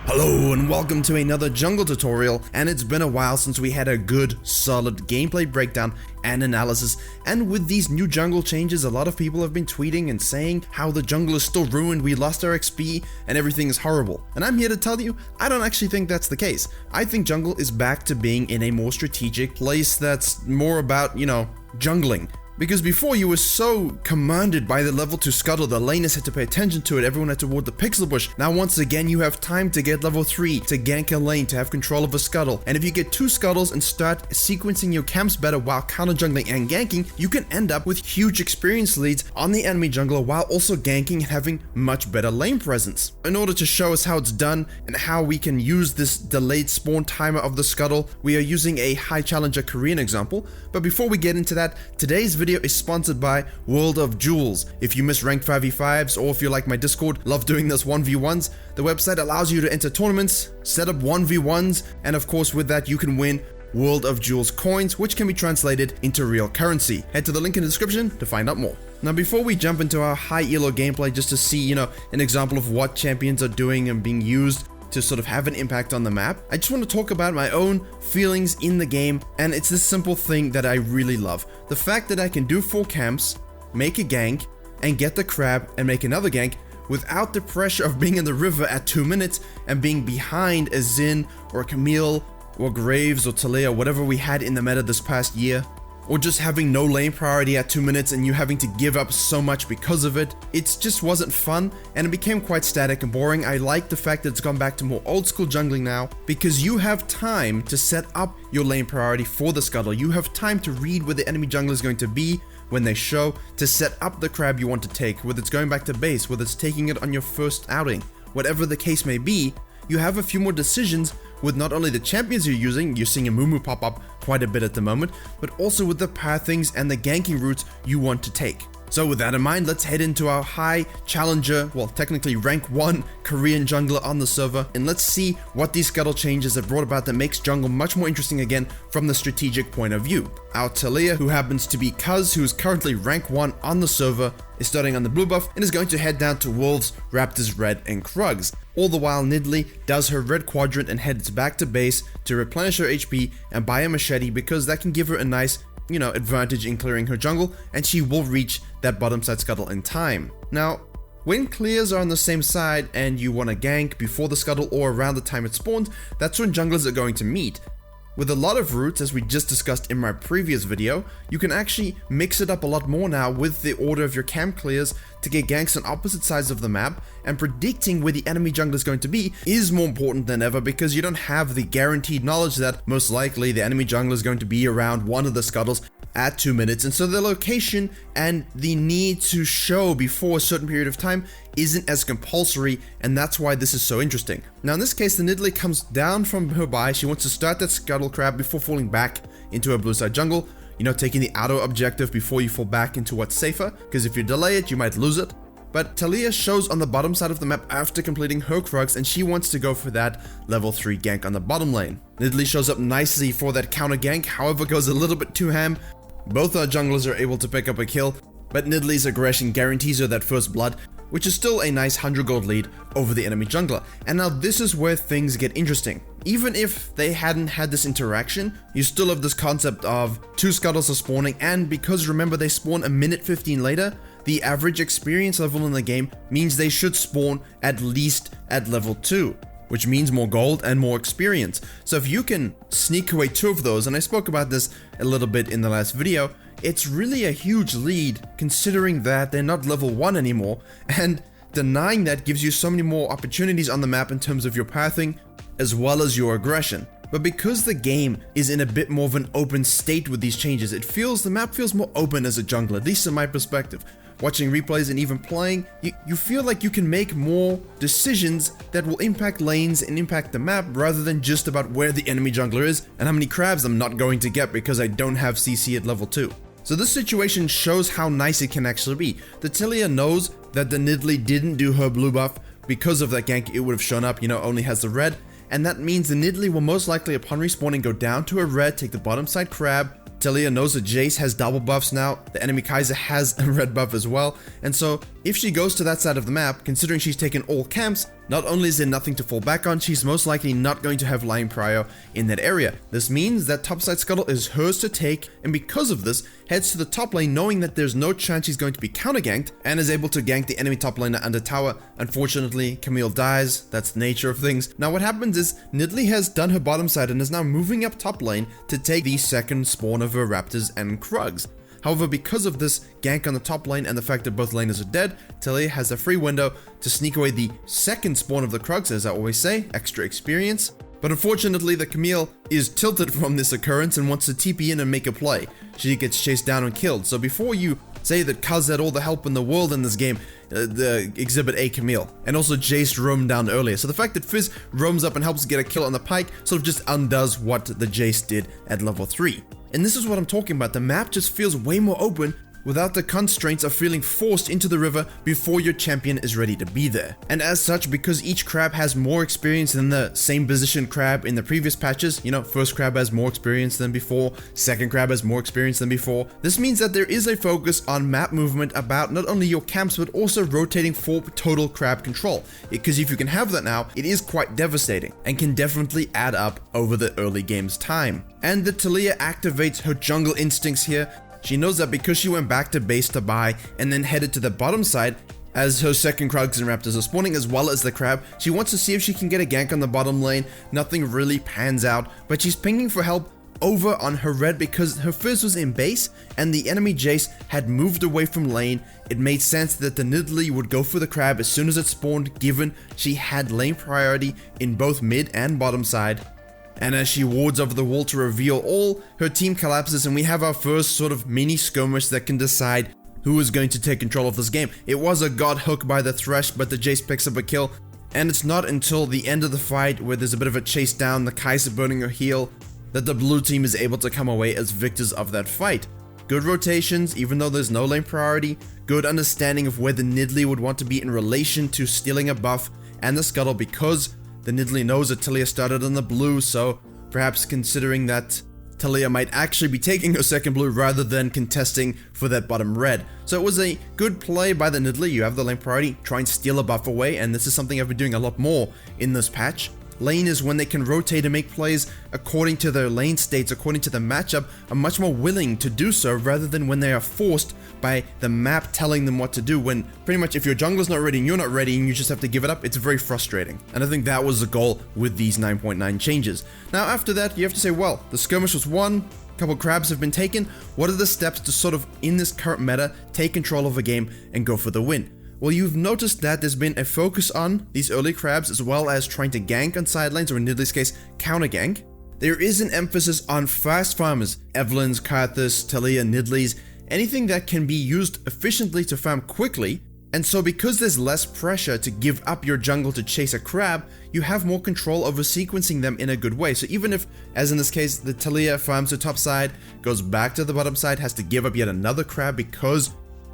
Hello and welcome to another jungle tutorial, and it's been a while since we had a good, solid gameplay breakdown and analysis, and with these new jungle changes a lot of people have been tweeting and saying how the jungle is still ruined, we lost our XP, and everything is horrible. And I'm here to tell you, I don't actually think that's the case. I think jungle is back to being in a more strategic place that's more about, jungling. Because before you were so commanded by the level 2 Scuttle, the laners had to pay attention to it, everyone had to ward the pixel bush. Now once again you have time to get level 3, to gank a lane, to have control of a Scuttle. And if you get 2 Scuttles and start sequencing your camps better while counter jungling and ganking, you can end up with huge experience leads on the enemy jungler while also ganking and having much better lane presence. In order to show us how it's done and how we can use this delayed spawn timer of the Scuttle, we are using a high challenger Korean example. But before we get into that, today's video is sponsored by World of Jewels. If you miss ranked 5v5s, or if you like my Discord, love doing this 1v1s, the website allows you to enter tournaments, set up 1v1s, and of course with that you can win World of Jewels coins, which can be translated into real currency. Head to the link in the description to find out more. Now before we jump into our high elo gameplay, just to see, an example of what champions are doing and being used to sort of have an impact on the map, I just want to talk about my own feelings in the game, and it's this simple thing that I really love. The fact that I can do 4 camps, make a gank, and get the crab and make another gank without the pressure of being in the river at 2 minutes and being behind a Xin or a Camille or Graves or Taliyah, whatever we had in the meta this past year. Or just having no lane priority at 2 minutes and you having to give up so much because of it. It just wasn't fun and it became quite static and boring. I like the fact that it's gone back to more old school jungling now, because you have time to set up your lane priority for the Scuttle. You have time to read where the enemy jungler is going to be when they show, to set up the crab you want to take, whether it's going back to base, whether it's taking it on your first outing, whatever the case may be. You have a few more decisions with not only the champions you're seeing a Mumu pop up quite a bit at the moment, but also with the pathings and the ganking routes you want to take. So with that in mind, let's head into our high challenger, well technically rank 1 Korean jungler on the server, and let's see what these Scuttle changes have brought about that makes jungle much more interesting again from the strategic point of view. Our Taliyah, who happens to be Cuzz, who is currently rank 1 on the server, is starting on the blue buff and is going to head down to Wolves, Raptors Red and Krugs. All the while Nidalee does her red quadrant and heads back to base to replenish her HP and buy a machete, because that can give her a nice advantage in clearing her jungle, and she will reach that bottom side Scuttle in time. Now, when clears are on the same side and you want to gank before the Scuttle or around the time it spawns, that's when junglers are going to meet. With a lot of routes, as we just discussed in my previous video, you can actually mix it up a lot more now with the order of your camp clears to get ganks on opposite sides of the map, and predicting where the enemy jungler is going to be is more important than ever, because you don't have the guaranteed knowledge that most likely the enemy jungler is going to be around one of the Scuttles at 2 minutes, and so the location and the need to show before a certain period of time isn't as compulsory, and that's why this is so interesting. Now in this case, the Nidalee comes down from her buy. She wants to start that Scuttle crab before falling back into her blue side jungle, taking the auto objective before you fall back into what's safer, because if you delay it you might lose it. But Taliyah shows on the bottom side of the map after completing her Krugs, and she wants to go for that level 3 gank on the bottom lane. Nidalee shows up nicely for that counter gank, however goes a little bit too ham. Both our junglers are able to pick up a kill, but Nidalee's aggression guarantees her that first blood, which is still a nice 100 gold lead over the enemy jungler. And now this is where things get interesting. Even if they hadn't had this interaction, you still have this concept of 2 Scuttles are spawning, and because remember they spawn a minute 15 later, the average experience level in the game means they should spawn at least at level 2. Which means more gold and more experience. So if you can sneak away 2 of those, and I spoke about this a little bit in the last video, it's really a huge lead considering that they're not level 1 anymore, and denying that gives you so many more opportunities on the map in terms of your pathing as well as your aggression. But because the game is in a bit more of an open state with these changes, the map feels more open as a jungler, at least in my perspective. Watching replays and even playing, you feel like you can make more decisions that will impact lanes and impact the map, rather than just about where the enemy jungler is and how many crabs I'm not going to get because I don't have CC at level 2. So this situation shows how nice it can actually be. The Taliyah knows that the Nidalee didn't do her blue buff because of that gank. It would have shown up, only has the red, and that means the Nidalee will most likely upon respawning go down to a red, take the bottom side crab. Taliyah knows that Jace has double buffs now, the enemy Kai'Sa has a red buff as well, and so if she goes to that side of the map, considering she's taken all camps, Not only is there nothing to fall back on, she's most likely not going to have lane prio in that area. This means that topside Scuttle is hers to take, and because of this, heads to the top lane knowing that there's no chance she's going to be counter ganked, and is able to gank the enemy top laner under tower. Unfortunately, Camille dies. That's the nature of things. Now what happens is Nidalee has done her bottom side and is now moving up top lane to take the second spawn of her Raptors and Krugs. However, because of this gank on the top lane and the fact that both laners are dead, Taliyah has a free window to sneak away the second spawn of the Krugs, as I always say, extra experience. But unfortunately, the Camille is tilted from this occurrence and wants to TP in and make a play. She gets chased down and killed. So before you say that Cuzz had all the help in the world in this game, exhibit A Camille. And also Jace roamed down earlier. So the fact that Fizz roams up and helps get a kill on the Pyke sort of just undoes what the Jace did at level 3. And this is what I'm talking about. The map just feels way more open without the constraints of feeling forced into the river before your champion is ready to be there. And as such, because each crab has more experience than the same position crab in the previous patches, you know, first crab has more experience than before, second crab has more experience than before, this means that there is a focus on map movement about not only your camps but also rotating for total crab control. Because if you can have that now, it is quite devastating and can definitely add up over the early game's time. And the Taliyah activates her jungle instincts here. She knows that because she went back to base to buy and then headed to the bottom side as her second Krugs and Raptors are spawning as well as the crab, she wants to see if she can get a gank on the bottom lane. Nothing really pans out, but she's pinging for help over on her red because her Fizz was in base and the enemy Jace had moved away from lane. It made sense that the Nidalee would go for the crab as soon as it spawned, given she had lane priority in both mid and bottom side. And as she wards over the wall to reveal all, her team collapses and we have our first sort of mini skirmish that can decide who is going to take control of this game. It was a god hook by the Thresh, but the Jace picks up a kill. And it's not until the end of the fight, where there's a bit of a chase down, the Kai'Sa burning her heal, that the blue team is able to come away as victors of that fight. Good rotations, even though there's no lane priority, good understanding of where the Nidalee would want to be in relation to stealing a buff, and the Scuttle, because the Nidalee knows that Taliyah started on the blue, so perhaps considering that Taliyah might actually be taking her second blue rather than contesting for that bottom red. So it was a good play by the Nidalee. You have the lane priority, try and steal a buff away, and this is something I've been doing a lot more in this patch. Lane is when they can rotate and make plays according to their lane states, according to the matchup, are much more willing to do so rather than when they are forced by the map telling them what to do, when pretty much if your jungler's not ready and you're not ready and you just have to give it up, it's very frustrating. And I think that was the goal with these 9.9 changes. Now after that, you have to say, well, the skirmish was won, a couple crabs have been taken, what are the steps to sort of, in this current meta, take control of a game and go for the win? Well, you've noticed that there's been a focus on these early crabs as well as trying to gank on side lanes, or in Nidalee's case, counter gank. There is an emphasis on fast farmers, Evelyn's, Karthus, Taliyah, Nidalee's, anything that can be used efficiently to farm quickly. And so because there's less pressure to give up your jungle to chase a crab, you have more control over sequencing them in a good way. So even if, as in this case, the Taliyah farms the top side, goes back to the bottom side, has to give up yet another crab because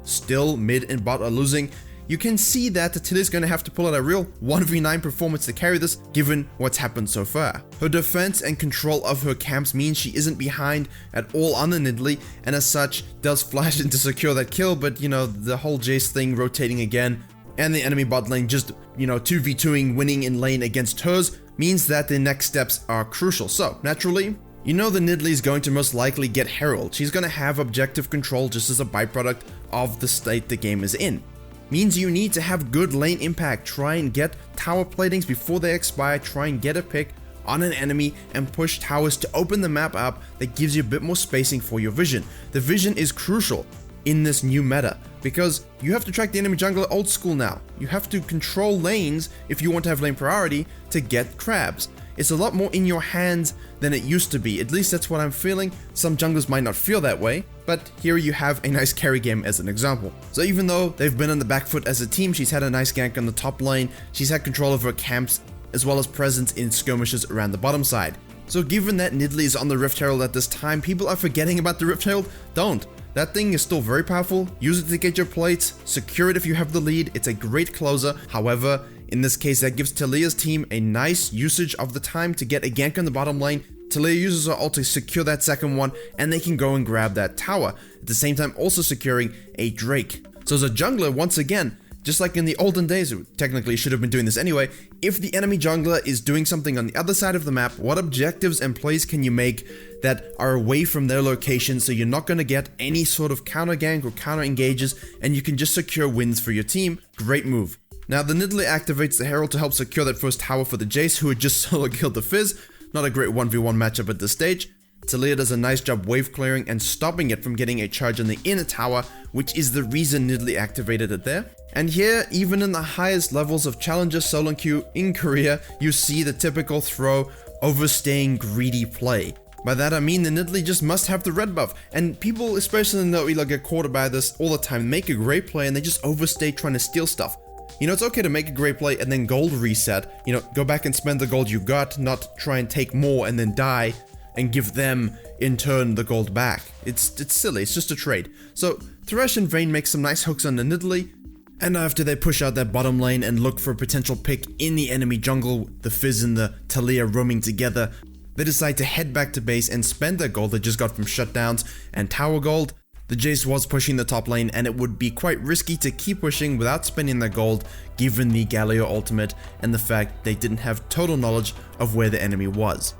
still mid and bot are losing, you can see that the Taliyah is going to have to pull out a real 1v9 performance to carry this, given what's happened so far. Her defense and control of her camps means she isn't behind at all on the Nidalee, and as such, does flash in to secure that kill, but you know, the whole Jace thing rotating again, and the enemy bot lane just, you know, 2v2ing, winning in lane against hers, means that the next steps are crucial. So, naturally, you know the Nidalee is going to most likely get Herald. She's going to have objective control just as a byproduct of the state the game is in. Means you need to have good lane impact, try and get tower platings before they expire, try and get a pick on an enemy and push towers to open the map up that gives you a bit more spacing for your vision. The vision is crucial in this new meta because you have to track the enemy jungler old school now. You have to control lanes if you want to have lane priority to get crabs. It's a lot more in your hands than it used to be. At least that's what I'm feeling. Some junglers might not feel that way, but here you have a nice carry game as an example. So even though they've been on the back foot as a team, she's had a nice gank on the top lane, she's had control of her camps, as well as presence in skirmishes around the bottom side. So given that Nidalee is on the Rift Herald at this time, people are forgetting about the Rift Herald? Don't. That thing is still very powerful. Use it to get your plates, secure it if you have the lead. It's a great closer. However, in this case, that gives Taliyah's team a nice usage of the time to get a gank on the bottom lane. Taliyah uses her ult to secure that second one, and they can go and grab that tower. At the same time, also securing a Drake. So as a jungler, once again, Just like in the olden days, it technically should have been doing this anyway, if the enemy jungler is doing something on the other side of the map, what objectives and plays can you make that are away from their location so you're not going to get any sort of counter gank or counter engages, and you can just secure wins for your team? Great move. Now the Nidalee activates the Herald to help secure that first tower for the Jace, who had just solo killed the Fizz. Not a great 1v1 matchup at this stage. Taliyah does a nice job wave clearing and stopping it from getting a charge on the inner tower, which is the reason Nidalee activated it there. And here, even in the highest levels of Challenger solo queue in Korea, you see the typical throw, overstaying greedy play. By that I mean the Nidalee just must have the red buff, and people, especially in the Elo, get caught by this all the time, make a great play and they just overstay trying to steal stuff. You know, it's okay to make a great play and then gold reset, you know, go back and spend the gold you got, not try and take more and then die and give them, in turn, the gold back. It's silly, it's just a trade. So, Thresh and Vayne make some nice hooks on the Nidalee, and after they push out that bottom lane and look for a potential pick in the enemy jungle, the Fizz and the Taliyah roaming together, they decide to head back to base and spend their gold they just got from shutdowns and tower gold. The Jace was pushing the top lane, and it would be quite risky to keep pushing without spending their gold given the Galio ultimate and the fact they didn't have total knowledge of where the enemy was.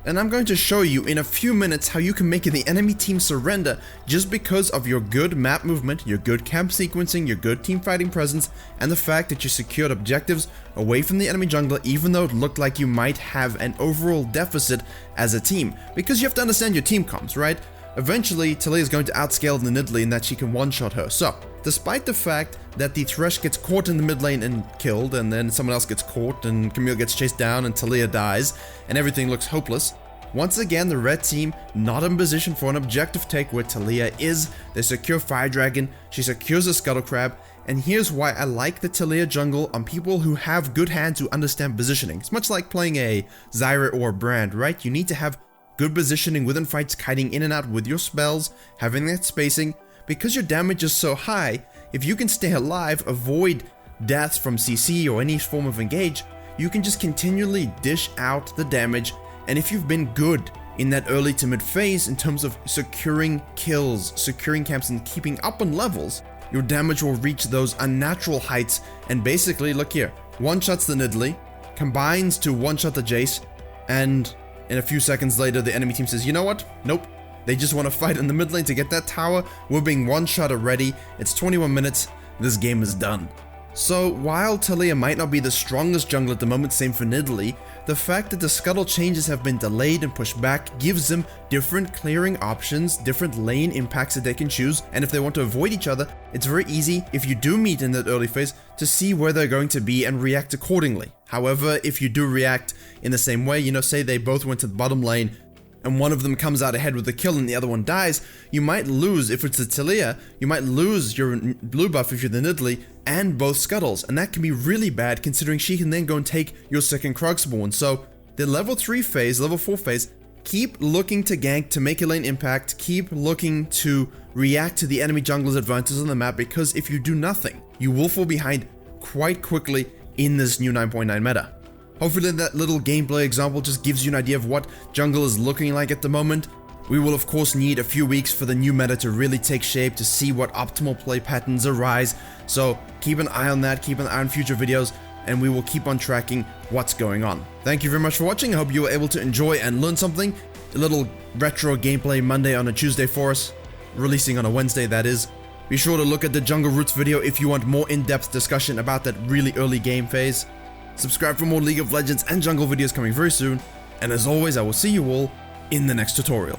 And I'm going to show you in a few minutes how you can make the enemy team surrender just because of your good map movement, your good camp sequencing, your good team fighting presence, and the fact that you secured objectives away from the enemy jungler even though it looked like you might have an overall deficit as a team. Because you have to understand your team comps, right? Eventually, Taliyah is going to outscale the Nidalee in that she can one-shot her. So, despite the fact that the Thresh gets caught in the mid lane and killed, and then someone else gets caught, and Camille gets chased down, and Taliyah dies, and everything looks hopeless, once again, the red team not in position for an objective take where Taliyah is. They secure Fire Dragon, she secures a Scuttle Crab, and here's why I like the Taliyah jungle on people who have good hands who understand positioning. It's much like playing a Zyra or a Brand, right? You need to have good positioning within fights, kiting in and out with your spells, having that spacing. Because your damage is so high, if you can stay alive, avoid deaths from CC or any form of engage, you can just continually dish out the damage. And if you've been good in that early to mid phase in terms of securing kills, securing camps, and keeping up on levels, your damage will reach those unnatural heights. And basically, look here, one-shots the Nidalee, combines to one-shot the Jace, and in a few seconds later, the enemy team says, you know what? Nope. They just want to fight in the mid lane to get that tower. We're being one-shot already. It's 21 minutes. This game is done. So, while Taliyah might not be the strongest jungler at the moment, same for Nidalee, the fact that the Scuttle changes have been delayed and pushed back gives them different clearing options, different lane impacts that they can choose, and if they want to avoid each other, it's very easy, if you do meet in that early phase, to see where they're going to be and react accordingly. However, if you do react in the same way, you know, say they both went to the bottom lane, and one of them comes out ahead with a kill and the other one dies, you might lose, if it's a Taliyah, you might lose your blue buff if you're the Nidalee, and both Scuttles, and that can be really bad considering she can then go and take your second Krog spawn. So, the level 3 phase, level 4 phase, keep looking to gank, to make a lane impact, keep looking to react to the enemy jungler's advantages on the map, because if you do nothing, you will fall behind quite quickly in this new 9.9 meta. Hopefully that little gameplay example just gives you an idea of what jungle is looking like at the moment. We will of course need a few weeks for the new meta to really take shape, to see what optimal play patterns arise, so keep an eye on that, keep an eye on future videos, and we will keep on tracking what's going on. Thank you very much for watching. I hope you were able to enjoy and learn something. A little retro gameplay Monday on a Tuesday for us, releasing on a Wednesday that is. Be sure to look at the Jungle Roots video if you want more in-depth discussion about that really early game phase. Subscribe for more League of Legends and Jungle videos coming very soon, and as always I will see you all in the next tutorial.